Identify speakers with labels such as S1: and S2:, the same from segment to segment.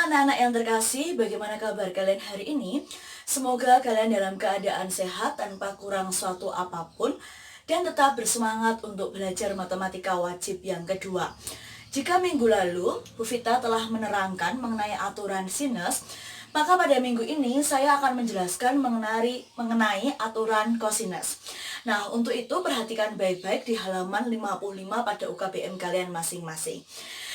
S1: anak-anak yang terkasih, bagaimana kabar kalian hari ini? Semoga kalian dalam keadaan sehat tanpa kurang suatu apapun dan tetap bersemangat untuk belajar matematika wajib yang kedua. Jika minggu lalu Bu Vita telah menerangkan mengenai aturan sinus, maka pada minggu ini saya akan menjelaskan mengenai aturan kosinus. Nah, untuk itu perhatikan baik-baik di halaman 55 pada UKBM kalian masing-masing.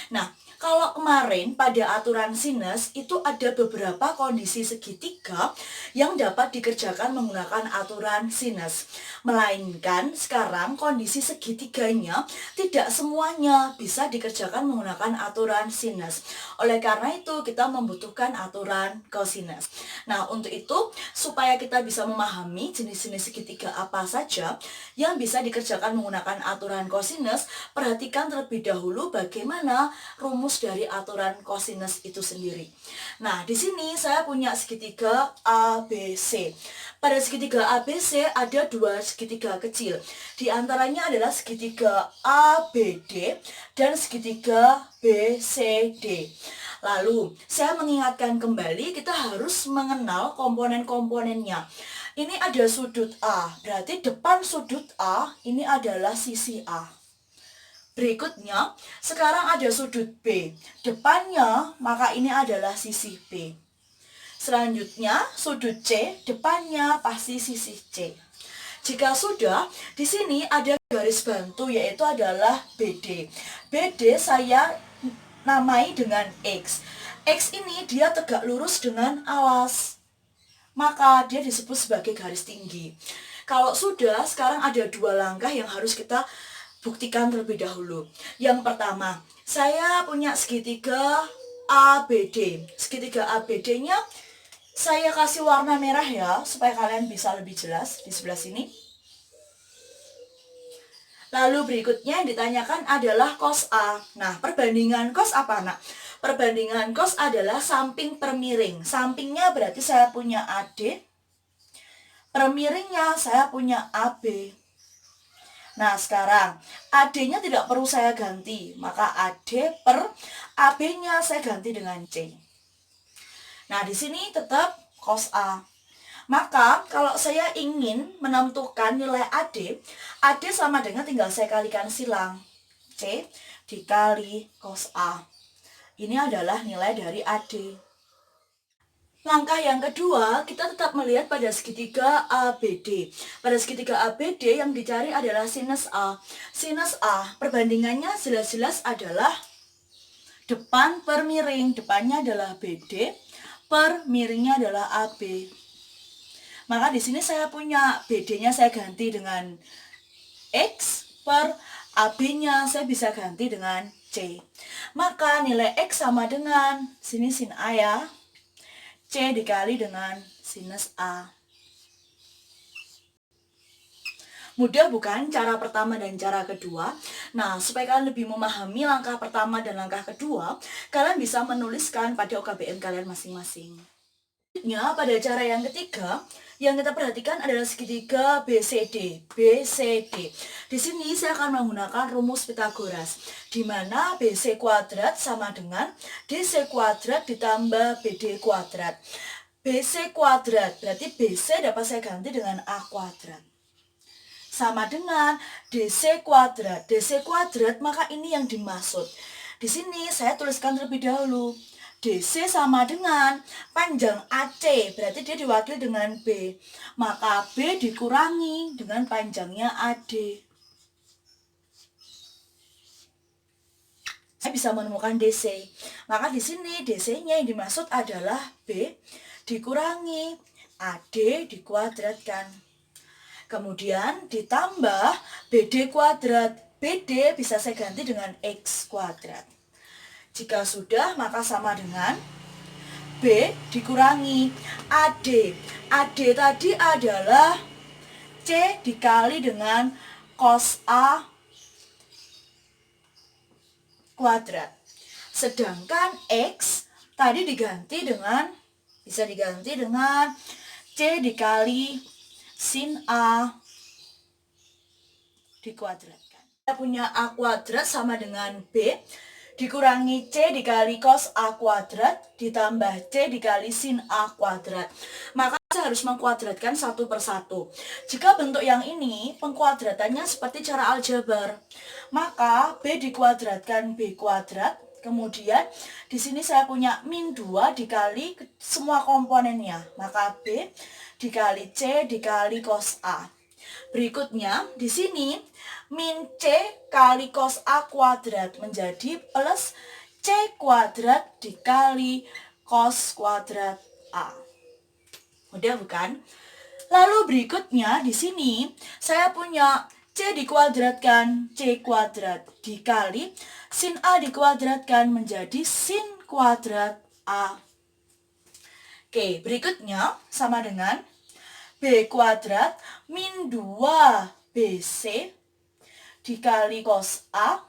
S1: Nah, kalau kemarin pada aturan sinus itu ada beberapa kondisi segitiga yang dapat dikerjakan menggunakan aturan sinus. Melainkan sekarang kondisi segitiganya tidak semuanya bisa dikerjakan menggunakan aturan sinus. Oleh karena itu kita membutuhkan aturan kosinus. Nah, untuk itu supaya kita bisa memahami jenis-jenis segitiga apa saja yang bisa dikerjakan menggunakan aturan kosinus, perhatikan terlebih dahulu bagaimana rumus dari aturan kosinus itu sendiri. Nah, di sini saya punya segitiga ABC. Pada segitiga ABC ada dua segitiga kecil. Di antaranya adalah segitiga ABD dan segitiga BCD. Lalu, saya mengingatkan kembali kita harus mengenal komponen-komponennya. Ini ada sudut A, berarti depan sudut A ini adalah sisi A. Berikutnya, sekarang ada sudut B. Depannya, maka ini adalah sisi B. Selanjutnya, sudut C, depannya pasti sisi C. Jika sudah, di sini ada garis bantu yaitu adalah BD. BD saya namai dengan X. X ini dia tegak lurus dengan alas. Maka dia disebut sebagai garis tinggi. Kalau sudah, sekarang ada dua langkah yang harus kita buktikan terlebih dahulu. Yang pertama, saya punya segitiga ABD. Segitiga ABD-nya saya kasih warna merah ya, supaya kalian bisa lebih jelas di sebelah sini. Lalu berikutnya yang ditanyakan adalah cos A. Nah, perbandingan cos apa, nak? Perbandingan cos adalah samping per miring. Sampingnya berarti saya punya AD. Per miringnya saya punya AB. Nah, sekarang AD-nya tidak perlu saya ganti, maka AD per AB-nya saya ganti dengan C. Nah, di sini tetap cos A. Maka, kalau saya ingin menentukan nilai AD, AD sama dengan tinggal saya kalikan silang. C dikali cos A. Ini adalah nilai dari AD. Langkah yang kedua, kita tetap melihat pada segitiga ABD. Pada segitiga ABD yang dicari adalah sinus A. Sinus A, perbandingannya jelas-jelas adalah depan per miring. Depannya adalah BD, per miringnya adalah AB. Maka di sini saya punya BD-nya saya ganti dengan X, per AB-nya saya bisa ganti dengan C. Maka nilai X sama dengan, sini sin A ya, C dikali dengan sinus A. Mudah bukan cara pertama dan cara kedua? Nah, supaya kalian lebih memahami langkah pertama dan langkah kedua, kalian bisa menuliskan pada UKBM kalian masing-masing. Pada cara yang ketiga, yang kita perhatikan adalah segitiga BCD. BCD. Di sini saya akan menggunakan rumus Pitagoras, di mana BC kuadrat sama dengan DC kuadrat ditambah BD kuadrat. BC kuadrat, berarti BC dapat saya ganti dengan A kuadrat. Sama dengan DC kuadrat. DC kuadrat, maka ini yang dimaksud. Di sini saya tuliskan terlebih dahulu. DC sama dengan panjang AC, berarti dia diwakili dengan B. Maka B dikurangi dengan panjangnya AD. Saya bisa menemukan DC. Maka di sini DC-nya yang dimaksud adalah B dikurangi AD dikuadratkan. Kemudian ditambah BD kuadrat. BD bisa saya ganti dengan X kuadrat. Jika sudah, maka sama dengan B dikurangi AD. AD tadi adalah C dikali dengan cos A kuadrat. Sedangkan X tadi bisa diganti dengan C dikali sin A dikuadratkan. Kita punya A kuadrat sama dengan B dikurangi C dikali cos A kuadrat ditambah C dikali sin A kuadrat. Maka saya harus mengkuadratkan satu per satu. Jika bentuk yang ini pengkuadratannya seperti cara aljabar, maka B dikuadratkan B kuadrat. Kemudian di sini saya punya min 2 dikali semua komponennya, maka B dikali C dikali cos A. Berikutnya di sini min C kali cos A kuadrat menjadi plus C kuadrat dikali cos kuadrat A. Mudah bukan? Lalu berikutnya di sini saya punya C dikuadratkan C kuadrat dikali sin A dikuadratkan menjadi sin kuadrat A. Oke, berikutnya sama dengan B kuadrat min 2BC dikali cos A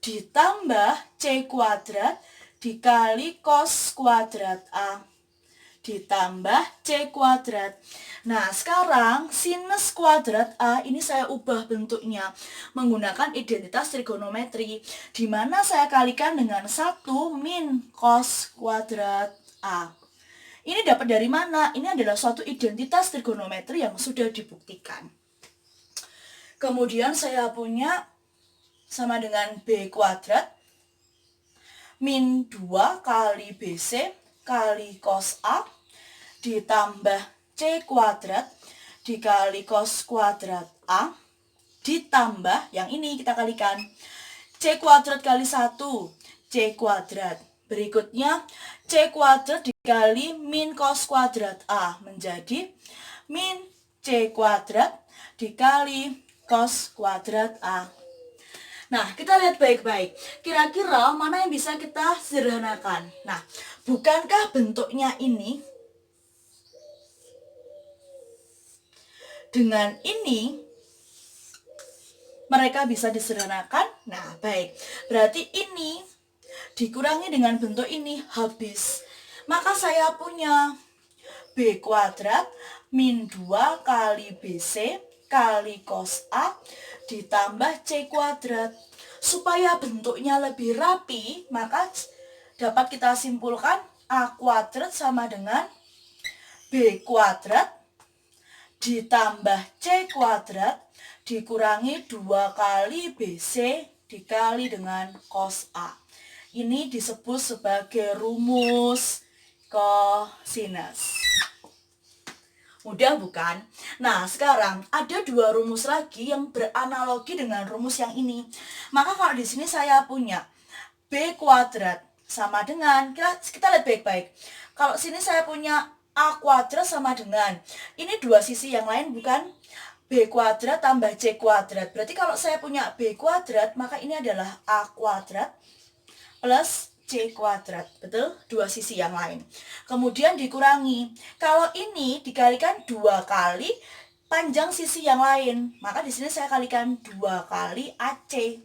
S1: ditambah C kuadrat dikali cos kuadrat A ditambah C kuadrat. Nah, sekarang sinus kuadrat A ini saya ubah bentuknya menggunakan identitas trigonometri, di mana saya kalikan dengan 1 min cos kuadrat A. Ini dapat dari mana? Ini adalah suatu identitas trigonometri yang sudah dibuktikan. Kemudian saya punya sama dengan B kuadrat min 2 kali BC kali cos A ditambah C kuadrat dikali cos kuadrat A ditambah yang ini kita kalikan C kuadrat kali 1 C kuadrat. Berikutnya C kuadrat dikali min cos kuadrat A menjadi min C kuadrat dikali cos kuadrat A. Nah, kita lihat baik-baik. Kira-kira mana yang bisa kita sederhanakan? Nah, bukankah bentuknya ini dengan ini mereka bisa disederhanakan? Nah, baik. Berarti ini dikurangi dengan bentuk ini habis. Maka saya punya B kuadrat min 2 kali BC kali cos A ditambah C kuadrat. Supaya bentuknya lebih rapi, maka dapat kita simpulkan A kuadrat sama dengan B kuadrat ditambah C kuadrat dikurangi 2 kali BC dikali dengan cos A. Ini disebut sebagai rumus kosinus. Mudah bukan? Nah, sekarang ada dua rumus lagi yang beranalogi dengan rumus yang ini. Maka kalau di sini saya punya B kuadrat sama dengan, kita lihat baik-baik. Kalau sini saya punya A kuadrat sama dengan, ini dua sisi yang lain bukan? B kuadrat tambah C kuadrat. Berarti kalau saya punya B kuadrat, maka ini adalah A kuadrat plus C kuadrat, betul? Dua sisi yang lain. Kemudian dikurangi. Kalau ini dikalikan 2 kali panjang sisi yang lain, maka di sini saya kalikan 2 kali AC,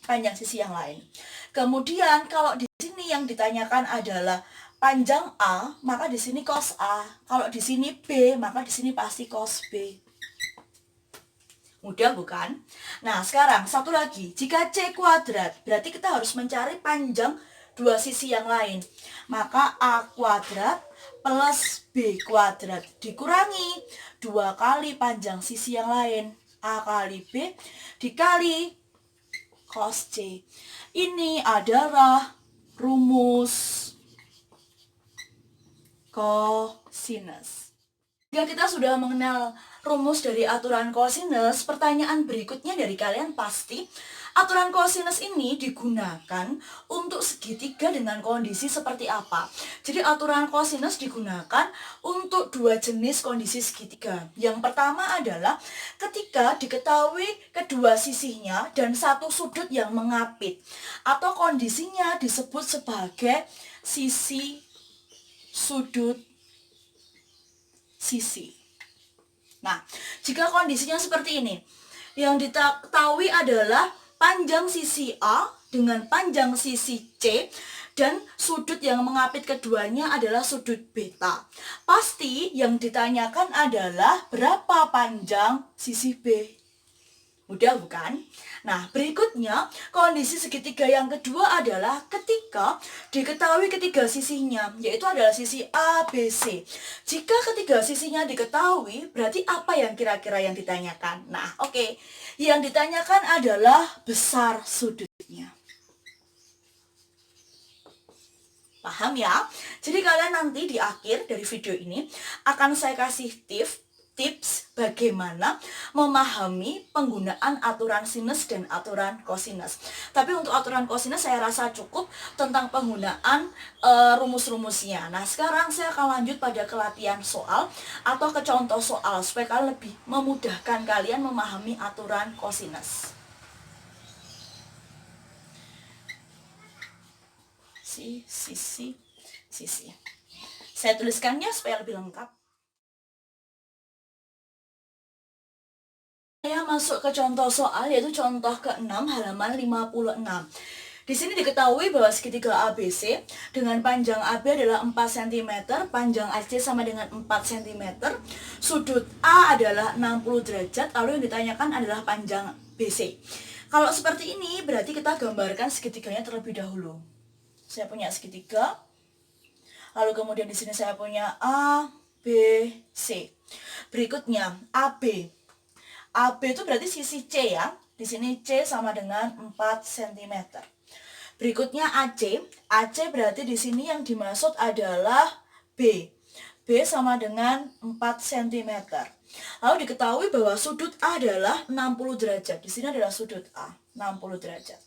S1: panjang sisi yang lain. Kemudian kalau di sini yang ditanyakan adalah panjang A, maka di sini cos A. Kalau di sini B, maka di sini pasti cos B. Mudah bukan? Nah, sekarang satu lagi. Jika C kuadrat, berarti kita harus mencari panjang dua sisi yang lain. Maka A kuadrat plus B kuadrat dikurangi 2 kali panjang sisi yang lain. A kali B dikali cos C. Ini adalah rumus kosinus. Jika kita sudah mengenal rumus dari aturan kosinus, pertanyaan berikutnya dari kalian pasti, aturan kosinus ini digunakan untuk segitiga dengan kondisi seperti apa? Jadi aturan kosinus digunakan untuk dua jenis kondisi segitiga. Yang pertama adalah ketika diketahui kedua sisinya dan satu sudut yang mengapit, atau kondisinya disebut sebagai sisi sudut sisi. Nah, jika kondisinya seperti ini, yang diketahui adalah panjang sisi A dengan panjang sisi C dan sudut yang mengapit keduanya adalah sudut beta. Pasti yang ditanyakan adalah berapa panjang sisi B. Mudah bukan? Nah, berikutnya kondisi segitiga yang kedua adalah ketika diketahui ketiga sisinya, yaitu adalah sisi A, B, C. Jika ketiga sisinya diketahui, berarti apa yang kira-kira yang ditanyakan? Nah, oke. Yang ditanyakan adalah besar sudutnya. Paham ya? Jadi kalian nanti di akhir dari video ini akan saya kasih tips bagaimana memahami penggunaan aturan sinus dan aturan kosinus. Tapi untuk aturan kosinus saya rasa cukup tentang penggunaan rumus-rumusnya. Nah, sekarang saya akan lanjut pada ke latihan soal atau ke contoh soal supaya kalian lebih memudahkan kalian memahami aturan kosinus. Sisi. Saya tuliskannya supaya lebih lengkap. Saya masuk ke contoh soal, yaitu contoh ke-6 halaman 56. Di sini diketahui bahwa segitiga ABC dengan panjang AB adalah 4 cm, panjang AC sama dengan 4 cm, sudut A adalah 60 derajat, lalu yang ditanyakan adalah panjang BC. Kalau seperti ini, berarti kita gambarkan segitiganya terlebih dahulu. Saya punya segitiga, lalu kemudian di sini saya punya A, B, C. Berikutnya AB. AB itu berarti sisi C ya. Di sini C sama dengan 4 cm. Berikutnya AC. AC berarti di sini yang dimaksud adalah B. B sama dengan 4 cm. Lalu diketahui bahwa sudut A adalah 60 derajat. Di sini adalah sudut A, 60 derajat.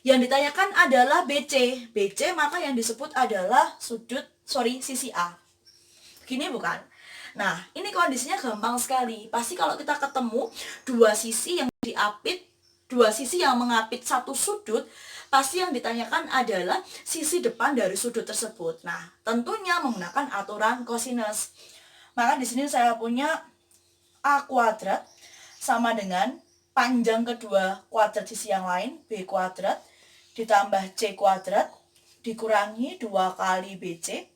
S1: Yang ditanyakan adalah BC. BC maka yang disebut adalah sisi A. Begini bukan? Nah, ini kondisinya gampang sekali. Pasti kalau kita ketemu dua sisi yang mengapit satu sudut, pasti yang ditanyakan adalah sisi depan dari sudut tersebut. Nah, tentunya menggunakan aturan kosinus. Maka di sini saya punya A kuadrat sama dengan panjang kedua kuadrat sisi yang lain, B kuadrat, ditambah C kuadrat, dikurangi 2 kali BC,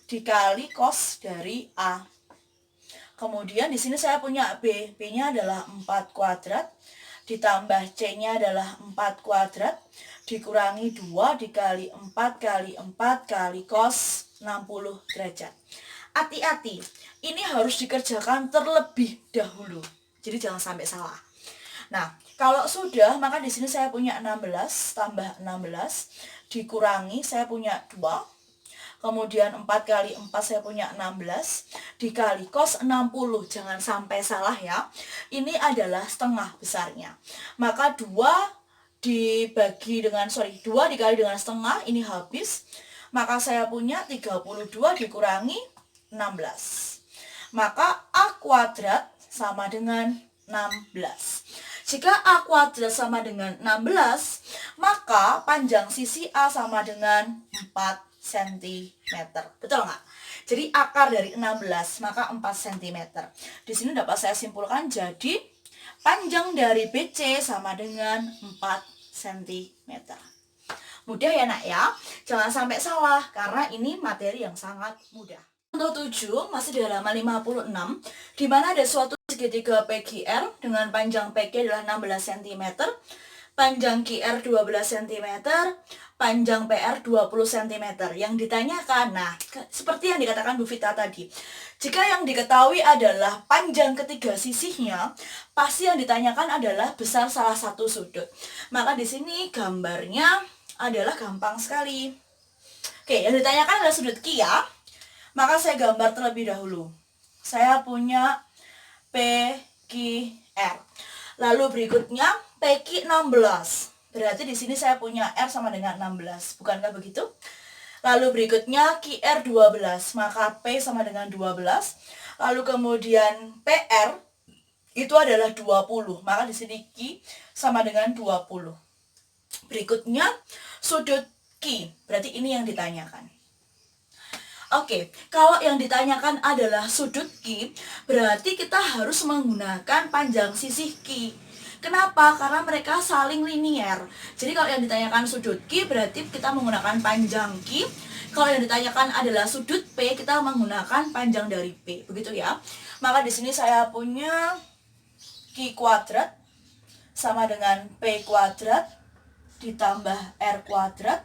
S1: dikali cos dari A. Kemudian di sini saya punya B. B-nya adalah 4 kuadrat, ditambah C-nya adalah 4 kuadrat, dikurangi 2 dikali 4 kali 4 kali cos 60 derajat. Hati-hati, ini harus dikerjakan terlebih dahulu. Jadi jangan sampai salah. Nah, kalau sudah, maka di sini saya punya 16 tambah 16 dikurangi saya punya 2. Kemudian 4 kali 4 saya punya 16 dikali cos 60. Jangan sampai salah ya. Ini adalah setengah besarnya. Maka 2 dikali dengan setengah ini habis. Maka saya punya 32 dikurangi 16. Maka A kuadrat sama dengan 16. Jika A kuadrat sama dengan 16, maka panjang sisi A sama dengan 4 cm. Betul nggak? Jadi akar dari 16, maka 4 cm. Di sini dapat saya simpulkan jadi panjang dari BC sama dengan 4 cm. Mudah ya nak ya? Jangan sampai salah, karena ini materi yang sangat mudah. Contoh 7 masih di halaman 56, di mana ada suatu segitiga PQR dengan panjang PQ adalah 16 cm, panjang QR 12 cm, panjang PR 20 cm. Yang ditanyakan, nah seperti yang dikatakan Bu Vita tadi, jika yang diketahui adalah panjang ketiga sisinya, pasti yang ditanyakan adalah besar salah satu sudut. Maka di sini gambarnya adalah gampang sekali. Oke, yang ditanyakan adalah sudut Q ya. Maka saya gambar terlebih dahulu. Saya punya PQR. Lalu berikutnya PQ 16. Berarti di sini saya punya R sama dengan 16. Bukankah begitu? Lalu berikutnya QR 12. Maka P sama dengan 12. Lalu kemudian PR itu adalah 20. Maka di sini Q sama dengan 20. Berikutnya sudut Q. Berarti ini yang ditanyakan. Oke, kalau yang ditanyakan adalah sudut Q, berarti kita harus menggunakan panjang sisi Q. Kenapa? Karena mereka saling linier. Jadi kalau yang ditanyakan sudut Q, berarti kita menggunakan panjang Q. Kalau yang ditanyakan adalah sudut P, kita menggunakan panjang dari P. Begitu ya. Maka di sini saya punya Q kuadrat sama dengan P kuadrat ditambah R kuadrat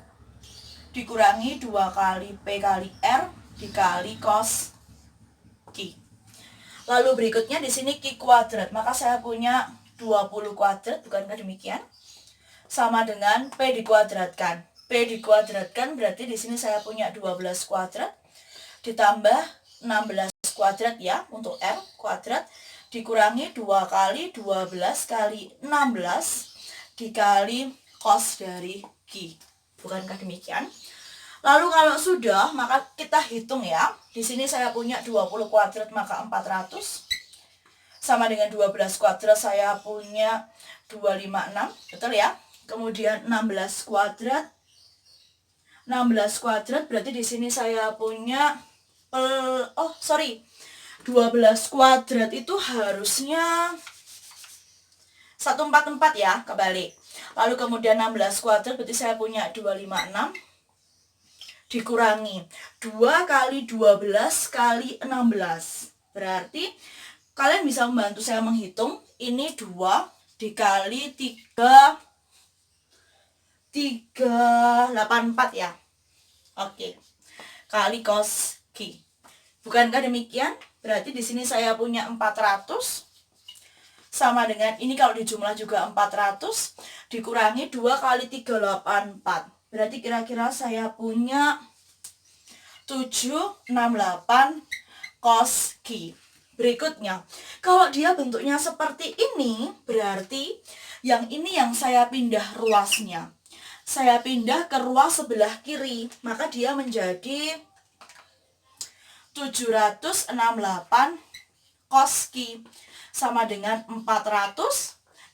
S1: dikurangi 2 kali P kali R dikali cos Q. Lalu berikutnya di sini Q kuadrat, maka saya punya 20 kuadrat, bukankah demikian? Sama dengan P dikuadratkan. P dikuadratkan berarti di sini saya punya 12 kuadrat ditambah 16 kuadrat ya untuk R kuadrat dikurangi 2 kali 12 kali 16 dikali cos dari Q. Bukankah demikian? Lalu kalau sudah, maka kita hitung ya. Di sini saya punya 20 kuadrat maka 400. Sama dengan 12 kuadrat saya punya 256, betul ya? Kemudian 16 kuadrat. 16 kuadrat berarti di sini saya punya 12 kuadrat itu harusnya 144 ya, kebalik. Lalu kemudian 16 kuadrat berarti saya punya 256 dikurangi 2 kali 12 kali 16. Berarti kalian bisa membantu saya menghitung. Ini 2 dikali 384 ya. Oke. Kali cos Q. Bukankah demikian? Berarti di sini saya punya 400 sama dengan ini kalau dijumlah juga 400 dikurangi 2 kali 384. Berarti kira-kira saya punya 768 cos Q. Berikutnya, kalau dia bentuknya seperti ini, berarti yang ini yang saya pindah ruasnya. Saya pindah ke ruas sebelah kiri, maka dia menjadi 768 cos Q sama dengan 400.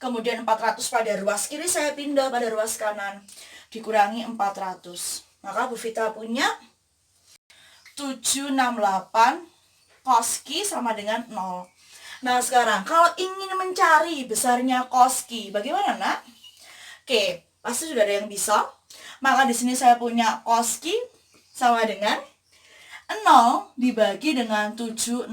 S1: Kemudian 400 pada ruas kiri saya pindah pada ruas kanan dikurangi 400. Maka Bu Vita punya 768 cos Q sama dengan 0. Nah sekarang kalau ingin mencari besarnya cos Q, bagaimana nak? Oke, pasti sudah ada yang bisa. Maka di sini saya punya cos Q sama dengan 0 dibagi dengan 768.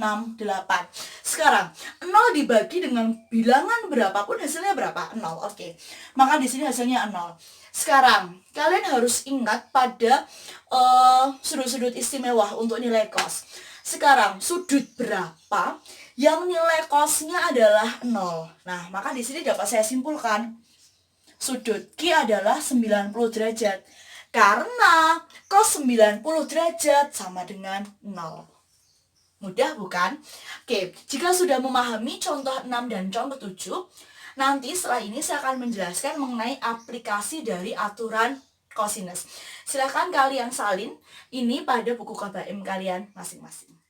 S1: Sekarang 0 dibagi dengan bilangan berapapun hasilnya berapa? 0. Oke. Maka di sini hasilnya 0. Sekarang kalian harus ingat pada sudut-sudut istimewa untuk nilai cos. Sekarang sudut berapa yang nilai cosnya adalah 0. Nah, maka di sini dapat saya simpulkan sudut Q adalah 90 derajat. Karena cos 90 derajat sama dengan 0. Mudah bukan? Oke, jika sudah memahami contoh 6 dan contoh 7, nanti setelah ini saya akan menjelaskan mengenai aplikasi dari aturan cosinus. Silahkan kalian salin ini pada buku KBM kalian masing-masing.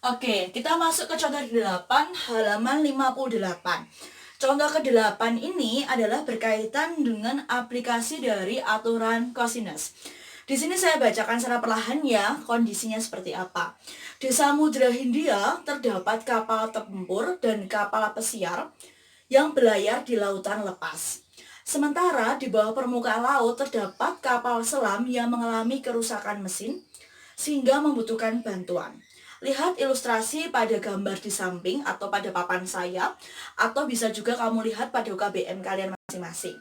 S1: Oke, kita masuk ke contoh 8 halaman 58. Contoh ke-8 ini adalah berkaitan dengan aplikasi dari aturan cosinus. Di sini saya bacakan secara perlahan ya, kondisinya seperti apa. Di Samudra Hindia terdapat kapal tempur dan kapal pesiar yang berlayar di lautan lepas. Sementara di bawah permukaan laut terdapat kapal selam yang mengalami kerusakan mesin sehingga membutuhkan bantuan. Lihat ilustrasi pada gambar di samping atau pada papan saya, atau bisa juga kamu lihat pada UKBM kalian masing-masing.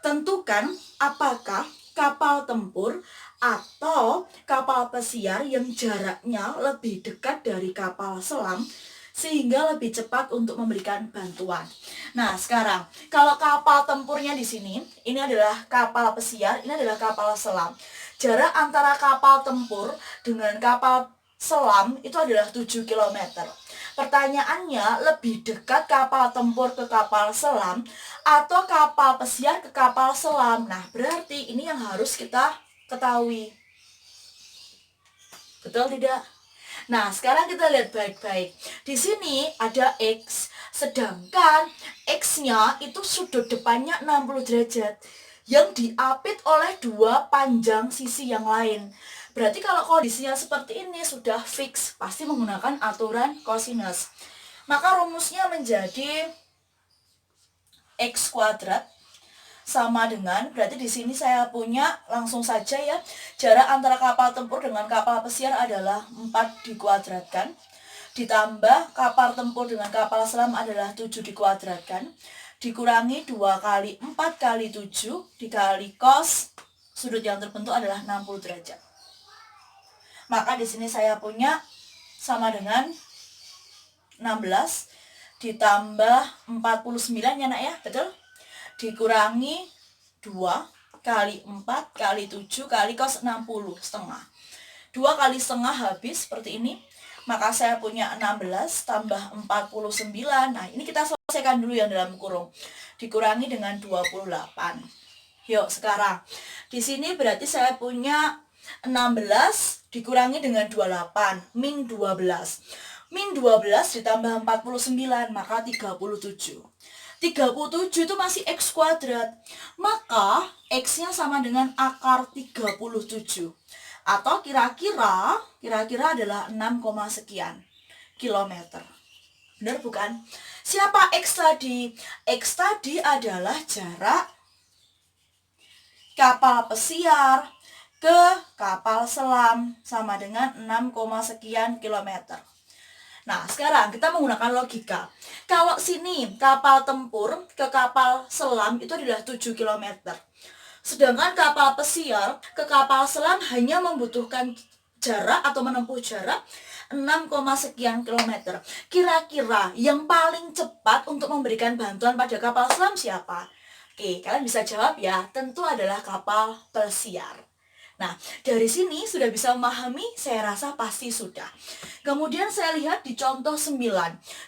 S1: Tentukan apakah kapal tempur atau kapal pesiar yang jaraknya lebih dekat dari kapal selam sehingga lebih cepat untuk memberikan bantuan. Nah, sekarang kalau kapal tempurnya di sini, ini adalah kapal pesiar, ini adalah kapal selam. Jarak antara kapal tempur dengan kapal selam itu adalah 7 km. Pertanyaannya, lebih dekat kapal tempur ke kapal selam atau kapal pesiar ke kapal selam? Nah, berarti ini yang harus kita ketahui. Betul tidak? Nah, sekarang kita lihat baik-baik. Di sini ada X, sedangkan X-nya itu sudut depannya 60 derajat yang diapit oleh dua panjang sisi yang lain. Berarti kalau kondisinya seperti ini sudah fix, pasti menggunakan aturan cosinus. Maka rumusnya menjadi X kuadrat sama dengan, berarti di sini saya punya langsung saja ya, jarak antara kapal tempur dengan kapal pesiar adalah 4 dikuadratkan ditambah kapal tempur dengan kapal selam adalah 7 dikuadratkan, dikurangi 2 kali 4 kali 7 dikali cos sudut yang terbentuk adalah 60 derajat. Maka di sini saya punya sama dengan 16 ditambah 49 ya nak ya, betul? Dikurangi 2 kali 4 kali 7 kali cos 60 setengah. 2 kali setengah habis seperti ini. Maka saya punya 16 tambah 49. Nah, ini kita selesaikan dulu yang dalam kurung. Dikurangi dengan 28. Yuk, sekarang. Di sini berarti saya punya 16 dikurangi dengan 28, min 12. Min 12 ditambah 49, maka 37. 37 itu masih X kuadrat. Maka X-nya sama dengan akar 37. Atau kira-kira adalah 6, sekian kilometer. Benar bukan? Siapa X tadi? X tadi adalah jarak kapal pesiar ke kapal selam sama dengan 6, sekian kilometer. Nah, sekarang kita menggunakan logika. Kalau sini kapal tempur ke kapal selam itu adalah 7 km. Sedangkan kapal pesiar ke kapal selam hanya membutuhkan jarak atau menempuh jarak 6, sekian kilometer. Kira-kira yang paling cepat untuk memberikan bantuan pada kapal selam siapa? Oke, kalian bisa jawab ya, tentu adalah kapal pesiar. Nah, dari sini sudah bisa memahami, saya rasa pasti sudah. Kemudian saya lihat di contoh 9.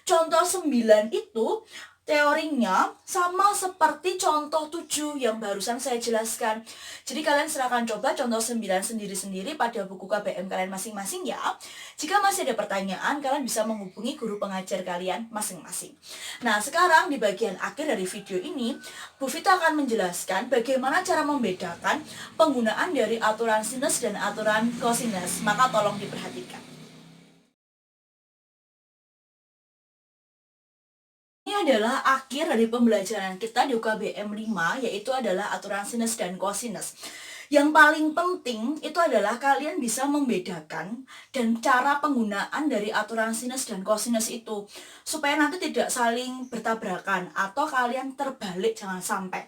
S1: Contoh 9 itu teorinya sama seperti contoh 7 yang barusan saya jelaskan. Jadi kalian silakan coba contoh 9 sendiri-sendiri pada buku KBM kalian masing-masing ya. Jika masih ada pertanyaan, kalian bisa menghubungi guru pengajar kalian masing-masing. Nah, sekarang di bagian akhir dari video ini, Bu Vita akan menjelaskan bagaimana cara membedakan penggunaan dari aturan sinus dan aturan kosinus. Maka tolong diperhatikan. Ini adalah akhir dari pembelajaran kita di UKBM 5, yaitu adalah aturan sinus dan kosinus. Yang paling penting itu adalah kalian bisa membedakan dan cara penggunaan dari aturan sinus dan kosinus itu, supaya nanti tidak saling bertabrakan atau kalian terbalik, jangan sampai.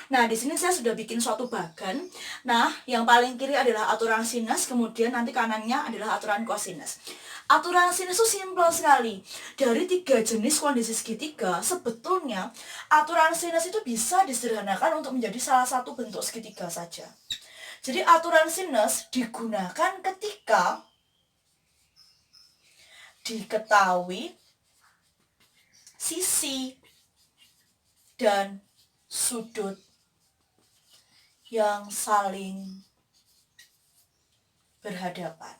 S1: Nah, di sini saya sudah bikin suatu bagan. Nah, yang paling kiri adalah aturan sinus, kemudian nanti kanannya adalah aturan kosinus. Aturan sinus itu simpel sekali. Dari 3 jenis kondisi segitiga, sebetulnya aturan sinus itu bisa disederhanakan untuk menjadi salah satu bentuk segitiga saja. Jadi aturan sinus digunakan ketika diketahui sisi dan sudut yang saling berhadapan.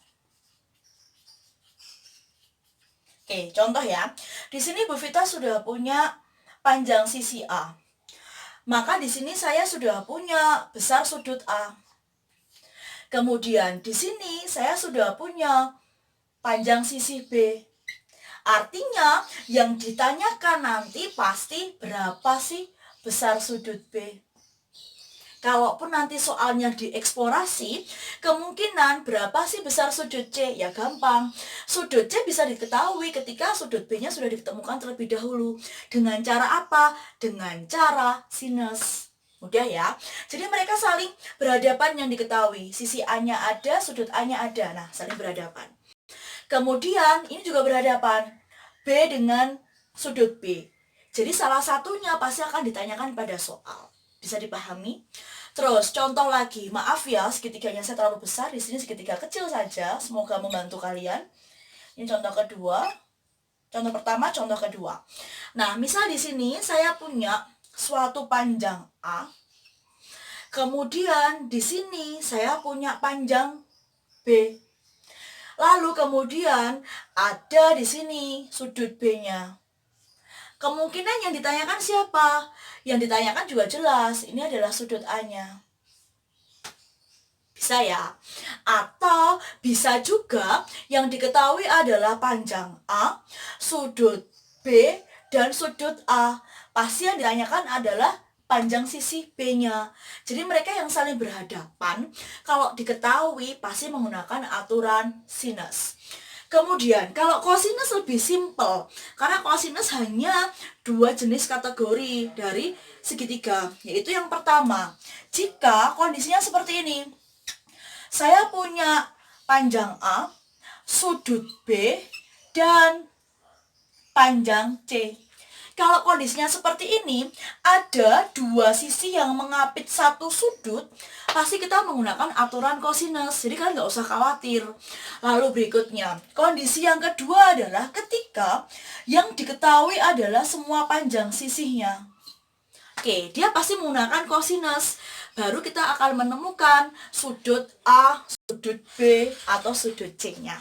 S1: Oke, contoh ya. Di sini Bu Vita sudah punya panjang sisi A. Maka di sini saya sudah punya besar sudut A. Kemudian di sini saya sudah punya panjang sisi B. Artinya yang ditanyakan nanti pasti berapa sih besar sudut B. Kalaupun nanti soalnya dieksplorasi, kemungkinan berapa sih besar sudut C? Ya gampang. Sudut C bisa diketahui ketika sudut B-nya sudah ditemukan terlebih dahulu. Dengan cara apa? Dengan cara sinus. Mudah ya. Jadi mereka saling berhadapan yang diketahui. Sisi A-nya ada, sudut A-nya ada. Nah, saling berhadapan. Kemudian ini juga berhadapan. B dengan sudut B. Jadi salah satunya pasti akan ditanyakan pada soal. Bisa dipahami? Terus contoh lagi, maaf ya segitiganya saya terlalu besar, di sini segitiga kecil saja, semoga membantu kalian. Ini contoh kedua, contoh pertama, contoh kedua. Nah, misal di sini saya punya suatu panjang A, kemudian di sini saya punya panjang B. Lalu kemudian ada di sini sudut B-nya. Kemungkinan yang ditanyakan siapa? Yang ditanyakan juga jelas, ini adalah sudut A-nya. Bisa ya? Atau bisa juga yang diketahui adalah panjang A, sudut B, dan sudut A. Pasti yang ditanyakan adalah panjang sisi B-nya. Jadi mereka yang saling berhadapan, kalau diketahui pasti menggunakan aturan sinus. Kemudian kalau kosinus lebih simpel, karena kosinus hanya dua jenis kategori dari segitiga, yaitu yang pertama, jika kondisinya seperti ini, saya punya panjang A, sudut B, dan panjang C. Kalau kondisinya seperti ini, ada dua sisi yang mengapit satu sudut, pasti kita menggunakan aturan kosinus. Jadi kalian nggak usah khawatir. Lalu berikutnya, kondisi yang kedua adalah ketika yang diketahui adalah semua panjang sisinya. Oke, dia pasti menggunakan kosinus. Baru kita akan menemukan sudut A, sudut B, atau sudut C-nya.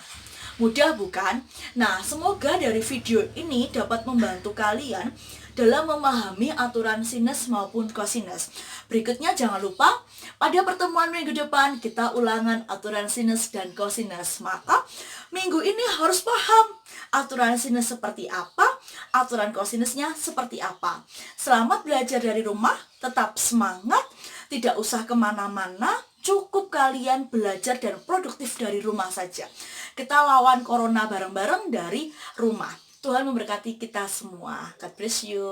S1: Mudah bukan? Nah, semoga dari video ini dapat membantu kalian dalam memahami aturan sinus maupun kosinus. Berikutnya jangan lupa, pada pertemuan minggu depan kita ulangan aturan sinus dan kosinus. Maka, minggu ini harus paham aturan sinus seperti apa, aturan kosinusnya seperti apa. Selamat belajar dari rumah, tetap semangat, tidak usah kemana-mana, cukup kalian belajar dan produktif dari rumah saja. Kita lawan corona bareng-bareng dari rumah. Tuhan memberkati kita semua. God bless you.